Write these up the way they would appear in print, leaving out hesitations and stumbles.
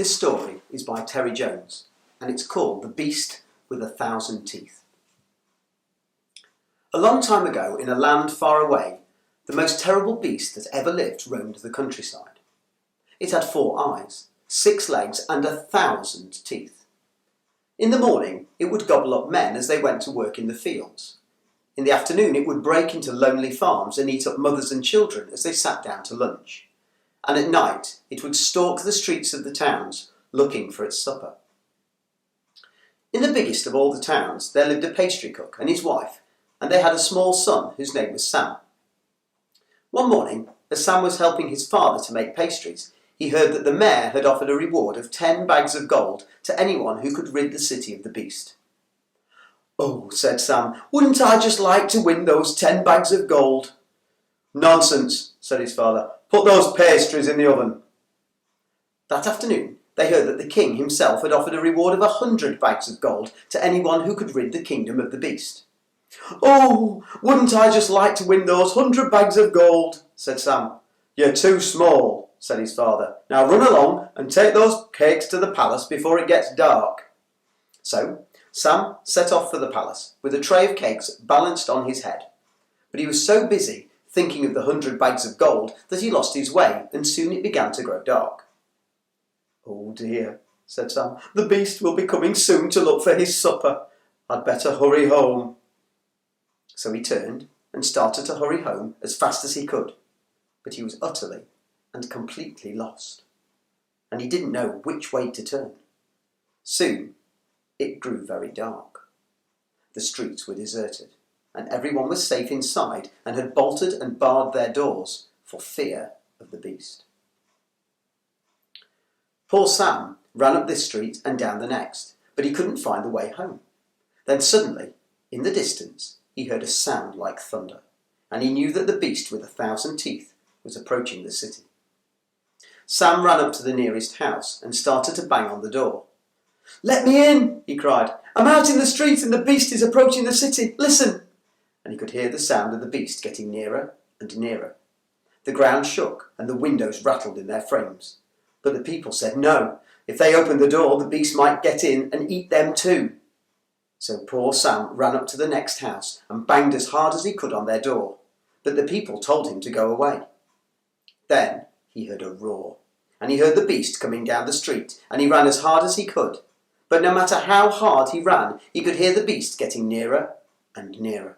This story is by Terry Jones and it's called The Beast with 1,000 Teeth. A long time ago, in a land far away, the most terrible beast that ever lived roamed the countryside. It had 4 eyes, 6 legs and 1,000 teeth. In the morning, it would gobble up men as they went to work in the fields. In the afternoon, it would break into lonely farms and eat up mothers and children as they sat down to lunch. And at night, it would stalk the streets of the towns, looking for its supper. In the biggest of all the towns, there lived a pastry cook and his wife, and they had a small son whose name was Sam. One morning, as Sam was helping his father to make pastries, he heard that the mayor had offered a reward of 10 bags of gold to anyone who could rid the city of the beast. "Oh," said Sam, "wouldn't I just like to win those 10 bags of gold?" "Nonsense," said his father. "Put those pastries in the oven." That afternoon, they heard that the king himself had offered a reward of 100 bags of gold to anyone who could rid the kingdom of the beast. "Oh, wouldn't I just like to win those 100 bags of gold?" said Sam. "You're too small," said his father. "Now run along and take those cakes to the palace before it gets dark." So Sam set off for the palace with a tray of cakes balanced on his head. But he was so busy thinking of the 100 bags of gold that he lost his way, and soon it began to grow dark. "Oh dear," said Sam, "the beast will be coming soon to look for his supper. I'd better hurry home." So he turned and started to hurry home as fast as he could, but he was utterly and completely lost, and he didn't know which way to turn. Soon it grew very dark. The streets were deserted, and everyone was safe inside and had bolted and barred their doors for fear of the beast. Poor Sam ran up this street and down the next, but he couldn't find the way home. Then suddenly, in the distance, he heard a sound like thunder, and he knew that the beast with 1,000 teeth was approaching the city. Sam ran up to the nearest house and started to bang on the door. "Let me in," he cried. "I'm out in the street and the beast is approaching the city. Listen!" And he could hear the sound of the beast getting nearer and nearer. The ground shook and the windows rattled in their frames. But the people said no. If they opened the door, the beast might get in and eat them too. So poor Sam ran up to the next house and banged as hard as he could on their door. But the people told him to go away. Then he heard a roar, and he heard the beast coming down the street, and he ran as hard as he could. But no matter how hard he ran, he could hear the beast getting nearer and nearer.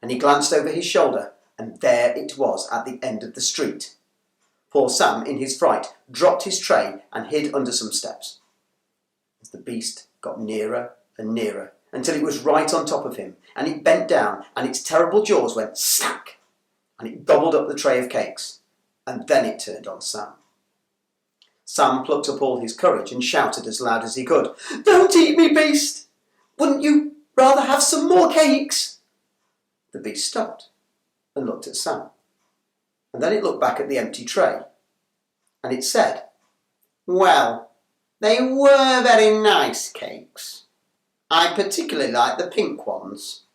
And he glanced over his shoulder, and there it was at the end of the street. Poor Sam, in his fright, dropped his tray and hid under some steps. As the beast got nearer and nearer, until it was right on top of him, and it bent down, and its terrible jaws went snack, and it gobbled up the tray of cakes, and then it turned on Sam. Sam plucked up all his courage and shouted as loud as he could, "Don't eat me, beast! Wouldn't you rather have some more cakes?" The beast stopped and looked at Sam, and then it looked back at the empty tray, and it said, "Well, they were very nice cakes. I particularly like the pink ones,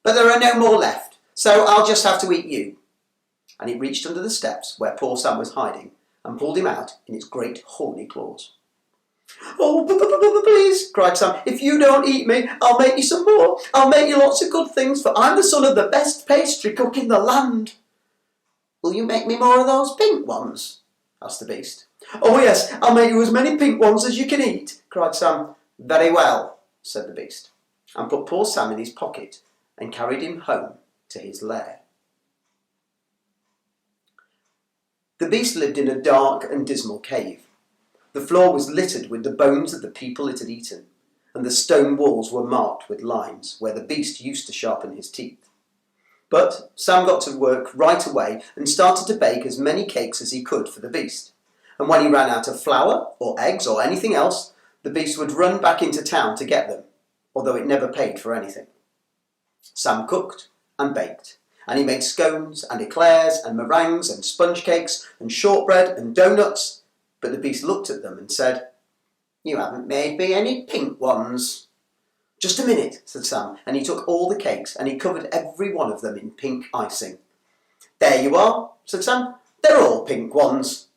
but there are no more left, so I'll just have to eat you." And it reached under the steps where poor Sam was hiding and pulled him out in its great horny claws. "Oh, please," cried Sam, "if you don't eat me, I'll make you some more. I'll make you lots of good things, for I'm the son of the best pastry cook in the land." "Will you make me more of those pink ones?" asked the beast. "Oh yes, I'll make you as many pink ones as you can eat," cried Sam. "Very well," said the beast, and put poor Sam in his pocket and carried him home to his lair. The beast lived in a dark and dismal cave. The floor was littered with the bones of the people it had eaten, and the stone walls were marked with lines where the beast used to sharpen his teeth. But Sam got to work right away and started to bake as many cakes as he could for the beast. And when he ran out of flour or eggs or anything else, the beast would run back into town to get them, although it never paid for anything. Sam cooked and baked, and he made scones and eclairs and meringues and sponge cakes and shortbread and donuts, but the beast looked at them and said, "You haven't made me any pink ones." "Just a minute," said Sam, and he took all the cakes and he covered every one of them in pink icing. "There you are," said Sam. "They're all pink ones."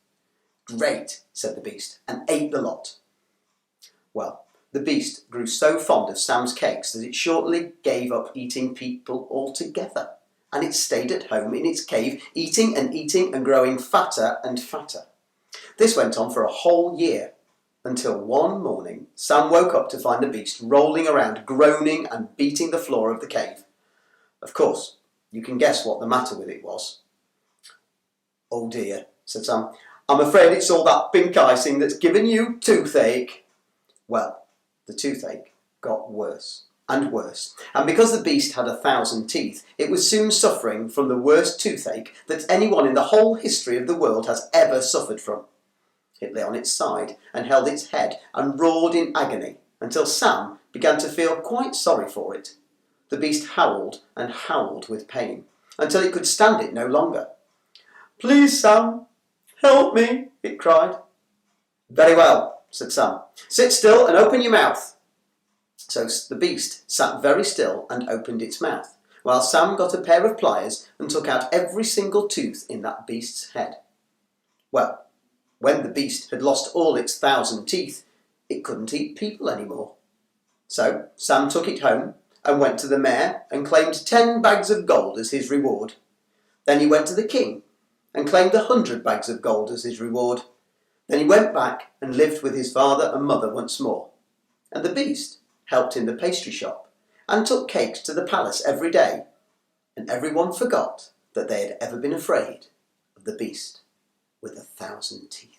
"Great," said the beast, and ate the lot. Well, the beast grew so fond of Sam's cakes that it shortly gave up eating people altogether, and it stayed at home in its cave, eating and growing fatter and fatter. This went on for a whole year, until one morning Sam woke up to find the beast rolling around, groaning and beating the floor of the cave. Of course, you can guess what the matter with it was. "Oh dear," said Sam, "I'm afraid it's all that pink icing that's given you toothache." Well, the toothache got worse and worse, and because the beast had 1,000 teeth, it was soon suffering from the worst toothache that anyone in the whole history of the world has ever suffered from. It lay on its side and held its head and roared in agony until Sam began to feel quite sorry for it. The beast howled and howled with pain until it could stand it no longer. "Please, Sam, help me," it cried. "Very well," said Sam. "Sit still and open your mouth." So the beast sat very still and opened its mouth, while Sam got a pair of pliers and took out every single tooth in that beast's head. Well, when the beast had lost all its 1,000 teeth, it couldn't eat people anymore. So Sam took it home and went to the mayor and claimed 10 bags of gold as his reward. Then he went to the king and claimed 100 bags of gold as his reward. Then he went back and lived with his father and mother once more. And the beast helped in the pastry shop and took cakes to the palace every day. And everyone forgot that they had ever been afraid of the beast with 1,000 teeth.